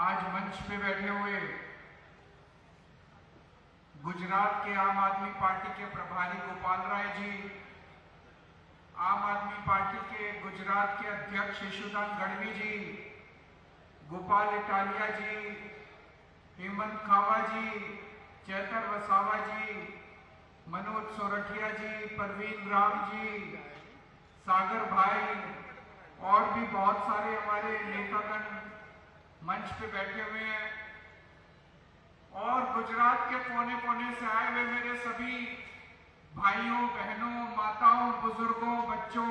आज मंच पे बैठे हुए गुजरात के आम आदमी पार्टी के प्रभारी गोपाल राय जी, आम आदमी पार्टी के गुजरात के अध्यक्ष यशोदान गढ़वी जी, गोपाल इटालिया जी, हेमंत खावा जी, चैतर वसावा जी, मनोज सोरठिया जी, परवीन राम जी, सागर भाई और भी बहुत सारे हमारे नेतागण मंच पे बैठे हुए हैं और गुजरात के कोने कोने से आए हुए मेरे सभी भाइयों, बहनों, माताओं, बुजुर्गों, बच्चों,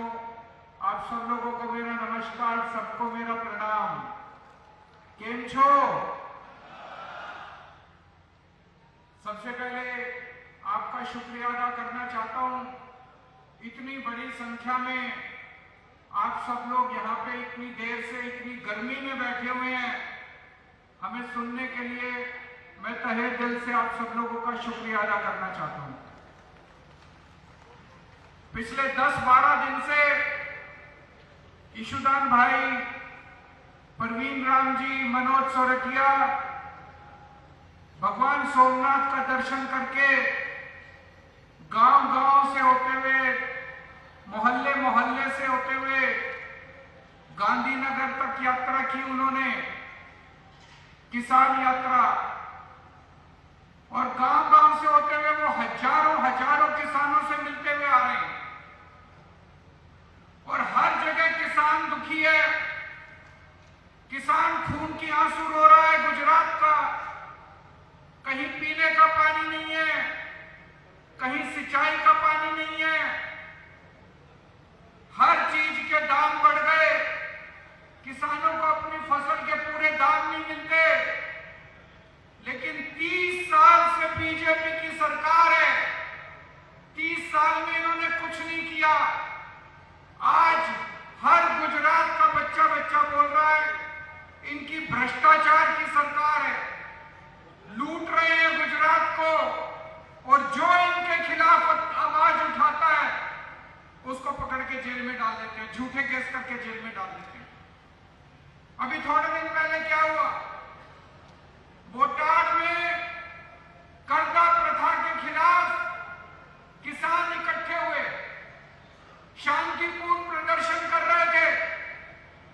आप सब लोगों को मेरा नमस्कार, सबको मेरा प्रणाम। केम छो? सबसे पहले आपका शुक्रिया अदा करना चाहता हूं। इतनी बड़ी संख्या में आप सब लोग यहाँ पे इतनी देर से इतनी गर्मी में बैठे हुए हैं, हमें सुनने के लिए मैं तहे दिल से आप सब लोगों का शुक्रिया अदा करना चाहता हूं। पिछले 10-12 दिन से यशोदान भाई, परवीन राम जी, मनोज सोरठिया भगवान सोमनाथ का दर्शन करके गांव-गांव से होते हुए, मोहल्ले-मोहल्ले से होते हुए गांधीनगर तक यात्रा की उन्होंने, किसान यात्रा, और गांव-गांव से होते हुए वो हजारों किसानों से मिलते हुए आ रहे हैं और हर जगह किसान दुखी है, किसान खून की आंसू रो रहा है। गुजरात का कहीं पीने का पानी नहीं है, कहीं सिंचाई का पानी नहीं है, हर चीज के दाम बढ़ गए, किसानों को अपनी फसल के पूरे दाम नहीं मिलते। लेकिन 30 साल से बीजेपी की सरकार है, 30 साल में इन्होंने कुछ नहीं किया। आज हर गुजरात का बच्चा बोल रहा है इनकी भ्रष्टाचार की सरकार है, लूट रहे हैं गुजरात को, और जो इनके खिलाफ आवाज उठाता है उसको पकड़ के जेल में डाल देते हैं, झूठे केस करके जेल में डाल देते हैं। अभी थोड़े दिन पहले क्या हुआ, बोटाड में कर्जा प्रथा के खिलाफ किसान इकट्ठे हुए, शांतिपूर्ण प्रदर्शन कर रहे थे,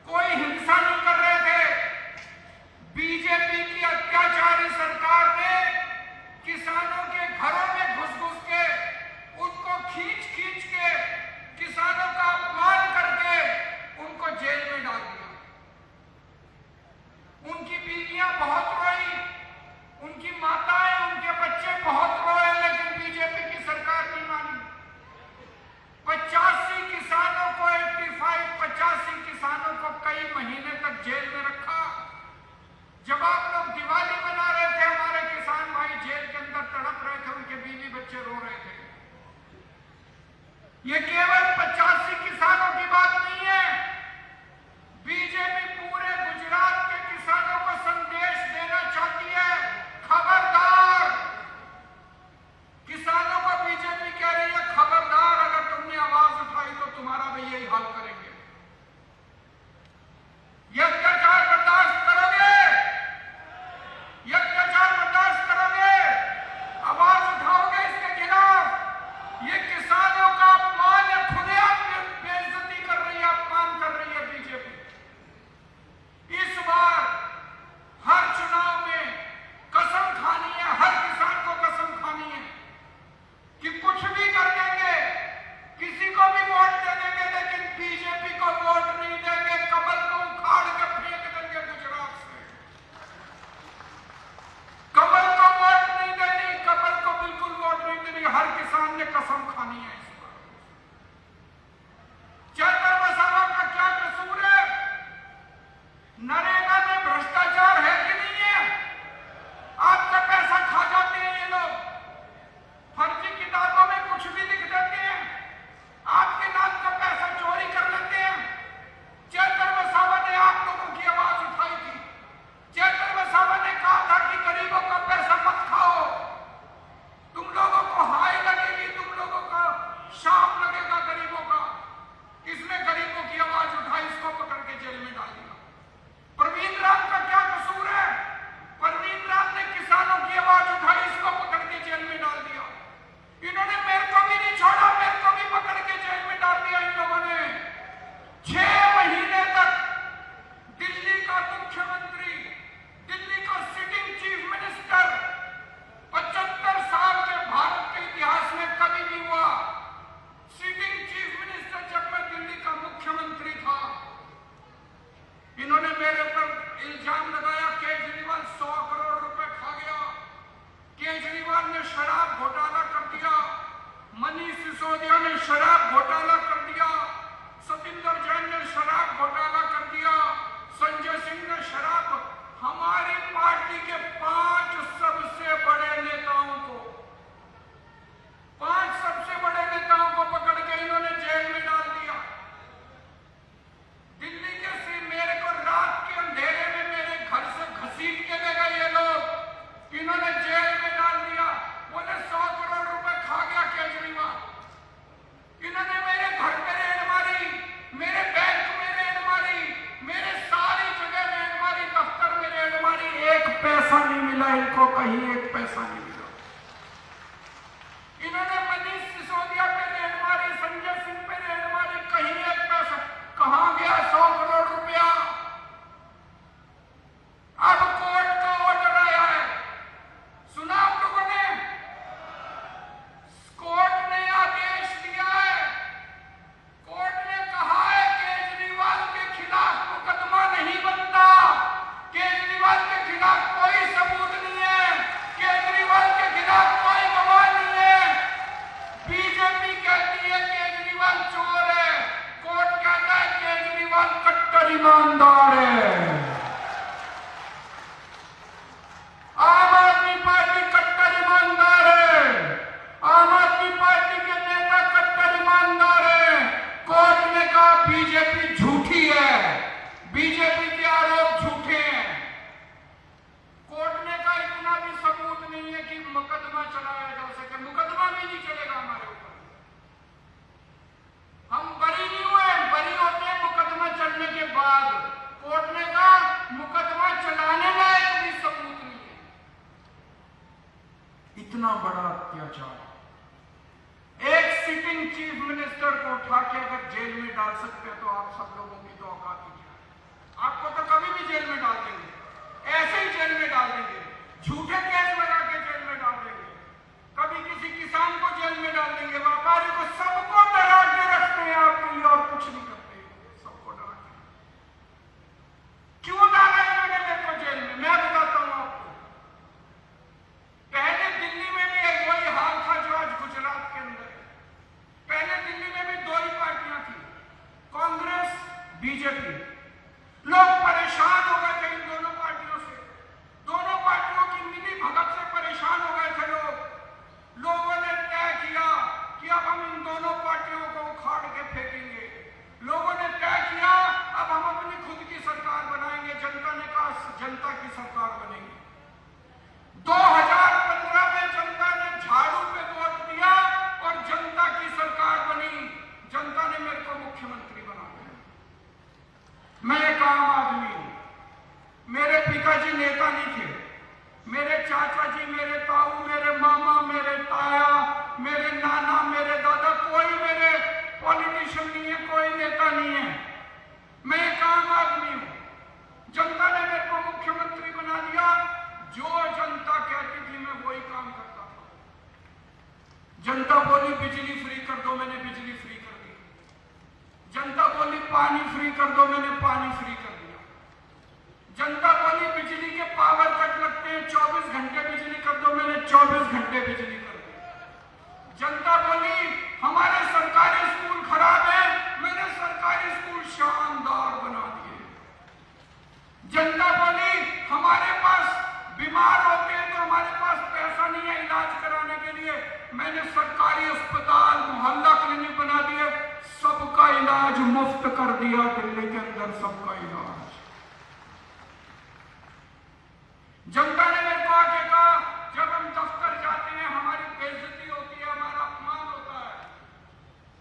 कोई हिंसा नहीं कर रहे थे। बीजेपी की अत्याचारी सरकार ने किसानों के घरों में घुस के उनको खींच के किसानों का अपमान करके उनको जेल में डाल दिया। उनकी बीवियां बहुत रोई, उनकी माताएं, उनके बच्चे बहुत रोए, लेकिन बीजेपी की सरकार नहीं मानी। 85 किसानों को 85 किसानों को कई महीने तक जेल में रखा। जब आप लोग दिवाली मना रहे थे, हमारे किसान भाई जेल के अंदर तड़प रहे थे, उनके बीवी बच्चे रो रहे थे। ये केवल 85 किसानों की बात नहीं है, बीजेपी पूरे गुजरात के किसानों को संदेश देना चाहती है। खबरदार, किसानों को बीजेपी कह रही है खबरदार, अगर तुमने आवाज उठाई तो तुम्हारा भी यही हाल करेंगे। ये अत्याचार बर्दाश्त करोगे? ये अत्याचार बर्दाश्त करोगे? आवाज उठाओगे इसके खिलाफ? ये किसानों का अपमान है मनीष सिसोदिया ने शराब घोटाला कर दिया, सतिंदर जैन ने शराब घोटाला कर दिया, संजय सिंह ने शराब। हमारी पार्टी के 5 सबसे बड़े नेताओं को, 5 सबसे बड़े नेताओं को पकड़ के इन्होंने जेल में डाल दिया। दिल्ली के मेरे को रात के अंधेरे में मेरे घर से घसीट के ले गए ये लोग, इन्होंने जेल में डाल दिया। बोले 100 करोड़ रुपए खा गया केजरीवाल। इन्होंने मेरे घर में रेड मारी, मेरे बैंक में रेड मारी, मेरे सारी जगह रेड मारी, दफ्तर में रेड मारी, एक पैसा नहीं मिला इनको, कहीं एक पैसा नहीं मिला। इन्होंने मनीष सिसोदिया पे रेड मारी, संजय सिंह पे रेड मारी, कहीं एक पैसा। कहां गया 100 करोड़ रुपया? अब कोर्ट का ऑर्डर आया है, सुना आप लोगों ने? कोर्ट ने आदेश दिया है, कोर्ट ने कहा है केजरीवाल के खिलाफ मुकदमा नहीं बनता, केजरीवाल के खिलाफ कोई सबूत नहीं है, केजरीवाल के खिलाफ कोई गवाह नहीं है। बीजेपी कहती है केजरीवाल चोर है, कोर्ट कहता है केजरीवाल कट्टर ईमानदार है। आम आदमी पार्टी कट्टर ईमानदार है, आम आदमी पार्टी के नेता कट्टर ईमानदार है। कोर्ट ने कहा बीजेपी झूठी है, बीजेपी के आरोप झूठे हैं। कोर्ट ने कहा इतना भी सबूत नहीं है कि मुकदमा चलाया जा सके, मुकदमा भी नहीं चलेगा हमारे ऊपर, हम बरी नहीं हुए, बरी होते हैं मुकदमा चलने के बाद। कोर्ट ने कहा मुकदमा चलाने लायक भी सबूत नहीं है। इतना बड़ा अत्याचार, एक सिटिंग चीफ मिनिस्टर को उठा के अगर जेल में डाल सकते हैं तो आप सब लोगों की तो औकात ही क्या है? आपको तो कभी भी जेल में डाल देंगे, ऐसे ही जेल में डाल देंगे, झूठे केस लगा के जेल में डाल देंगे, कभी किसी किसान को जेल में डाल देंगे, व्यापारी को, सबको डरा के रखते हैं आपके लिए और कुछ नहीं करते, सबको डरा के। क्यों डाला इन्होंने मेरे को जेल में? मैं बताता हूं आपको। पहले दिल्ली में भी वही हाल था जो आज गुजरात के अंदर है। पहले दिल्ली में भी 2 ही पार्टियां थी, कांग्रेस, बीजेपी। लोग परेशान हो गए थे इन दोनों पार्टियों से, दोनों पार्टियों की मिली भगत से परेशान हो गए थे लोग। लोगों ने तय किया कि अब हम इन दोनों पार्टियों को उखाड़ के फेंकेंगे। लोगों ने तय किया अब हम अपनी खुद की सरकार बनाएंगे। जनता ने कहा जनता की सरकार बनेगी। 2015 में जनता ने झाड़ू पे वोट दिया और जनता की सरकार बनी। जनता ने मेरे को मुख्यमंत्री बना दिया। मैं एक आम आदमी हूं, मेरे पिताजी नेता नहीं थे, मेरे चाचा जी, मेरे ताऊ, मेरे मामा, मेरे ताया, मेरे नाना, मेरे दादा, कोई मेरे पॉलिटिशियन नहीं है, कोई नेता नहीं है। मैं एक आम आदमी हूं। जनता ने मेरे को मुख्यमंत्री बना दिया। जो जनता कहती थी मैं वही काम करता था। जनता बोली बिजली फ्री कर दो, मैंने बिजली फ्री कर दी। जनता बोली पानी फ्री कर दो, मैंने पानी फ्री कर दिया। जनता बोली बिजली के पावर कट लगते हैं, 24 घंटे बिजली कर दो, मैंने 24 घंटे बिजली कर दी। जनता बोली हमारे सरकारी स्कूल खराब है, मैंने सरकारी स्कूल शानदार बना दिए। जनता बोली हमारे पास बीमार होते हैं तो हमारे पास पैसा नहीं है इलाज कराने के लिए, मैंने सरकारी अस्पताल, मोहल्ला क्लिनिक बना दिए, सबका इलाज मुफ्त कर दिया। दिल्ली के अंदर सबका इलाज। जनता ने मेरे को आके कहा जब हम दफ्तर जाते हैं हमारी बेइज्जती होती है, हमारा अपमान होता है।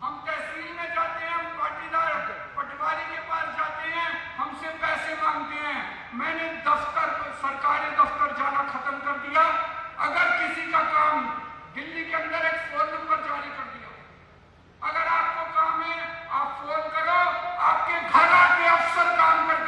हम तहसील में जाते हैं, हम पाटीदार पटवारी के पास जाते हैं, हमसे पैसे मांगते हैं। मैंने दफ्तर, सरकारी दफ्तर जाना खत्म कर दिया। अगर किसी का काम, दिल्ली के अंदर एक फोन नंबर जारी कर दिया, अगर आपको काम है आप फोन करो, आपके घर आके अफसर काम करके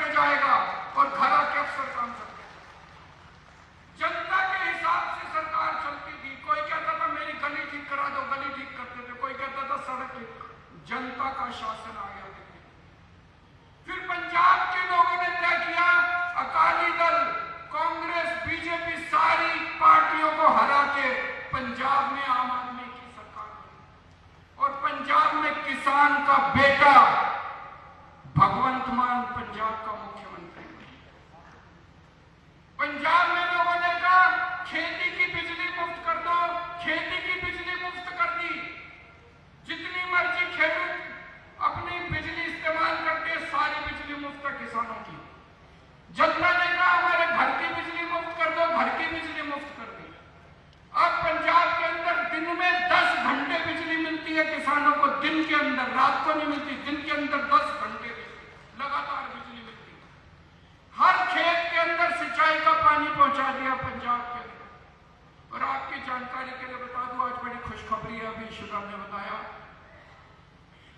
शिशुदान ने बताया।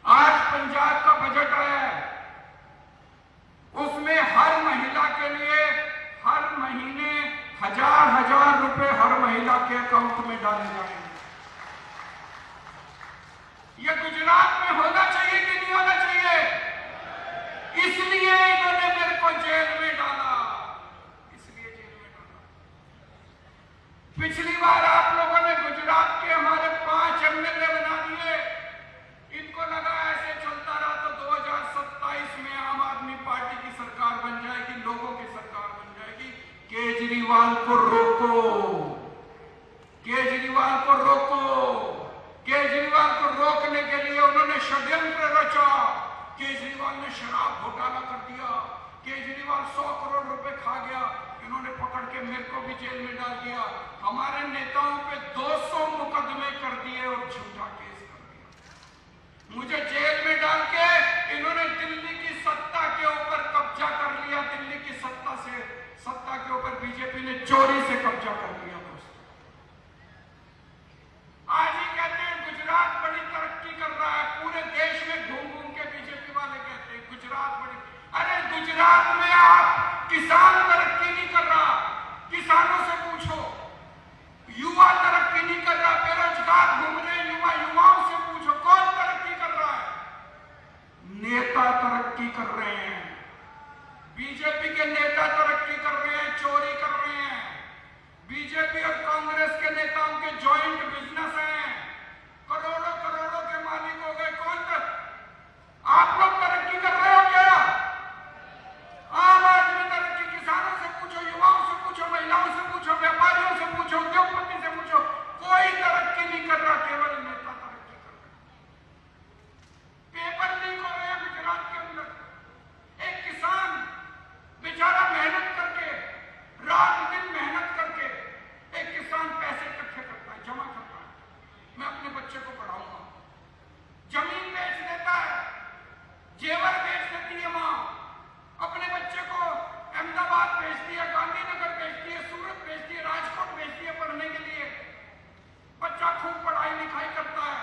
आज पंजाब का बजट आया है, उसमें हर महिला के लिए हर महीने 1000 रुपए हर महिला के अकाउंट में डाले जाएंगे। यह गुजरात में होना चाहिए कि नहीं होना चाहिए? इसलिए इन्होंने मेरे को जेल में डाला, इसलिए जेल में डाला। पिछली बार आप लोगों ने गुजरात के हमारे 5 एमएलए बना दिए। इनको लगा ऐसे चलता रहा तो 2027 में आम आदमी पार्टी की सरकार बन जाएगी, लोगों की सरकार बन जाएगी। केजरीवाल को रोको, केजरीवाल को रोको। केजरीवाल को रोकने के लिए उन्होंने षड्यंत्र रचा। केजरीवाल ने शराब घोटाला कर दिया, केजरीवाल 100 करोड़ रुपए खा गया, इन्होंने पकड़ के मेरे को भी जेल में डाल दिया। हमारे नेताओं पे 200 मुकदमे कर दिए और झूठा केस कर दिया। मुझे जेल में डाल के इन्होंने दिल्ली की सत्ता के ऊपर कब्जा कर लिया। दिल्ली की सत्ता के ऊपर बीजेपी ने चोरी से कब्जा कर लिया। आज ही कहते हैं गुजरात बड़ी तरक्की कर रहा है, पूरे देश में घूम घूम के बीजेपी वाले कहते हैं गुजरात बड़ी। अरे गुजरात में आप किसान तरक्की नहीं कर रहा, किसानों से पूछो। युवा तरक्की नहीं कर रहा, बेरोजगार घूम रहे युवाओं से पूछो कौन तरक्की कर रहा है? नेता तरक्की कर रहे हैं, बीजेपी के नेता तरक्की कर रहे हैं, चोरी कर रहे हैं। बीजेपी और कांग्रेस के नेताओं के जॉइंट बिजनेस हैं, करोड़ों करोड़ों के मालिक हो गए। कौन आप लोग तरक्की कर रहे हो क्या? आम आदमी तरक्की, किसानों से पूछो, युवाओं से पूछो, महिलाओं से पूछो, व्यापारियों से पूछो, उद्योगपति से पूछो, कोई तरक्की नहीं कर रहा, केवल नेता तरक्की कर रहे। पेपर लीक हो रहे हैं गुजरात के अंदर। एक किसान बेचारा मेहनत करके, रात दिन मेहनत करके एक किसान पैसे इकट्ठे करता है, जमा करता है, मैं अपने बच्चे को पढ़ाऊंगा। जमीन बेच देता है, जेवर बेच देती है मां, अपने बच्चे को अहमदाबाद भेजती है, गांधीनगर भेजती है, सूरत भेजती है, राजकोट भेजती है पढ़ने के लिए। बच्चा खूब पढ़ाई लिखाई करता है,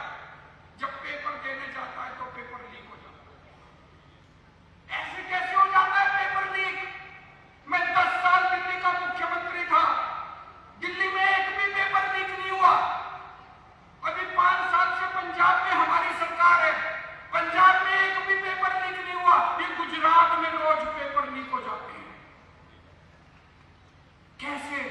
जब पेपर देने जाता है तो पेपर लीक हो जाता है। ऐसे कैसे हो जाता है पेपर लीक? मैं 10 साल दिल्ली का मुख्यमंत्री था, दिल्ली में एक भी पेपर लीक नहीं हुआ। अभी 5 साल से पंजाब में हमारी सरकार है, पंजाब में एक भी पेपर लीक नहीं हुआ। ये गुजरात में रोज पेपर लीक हो जाते हैं। कैसे?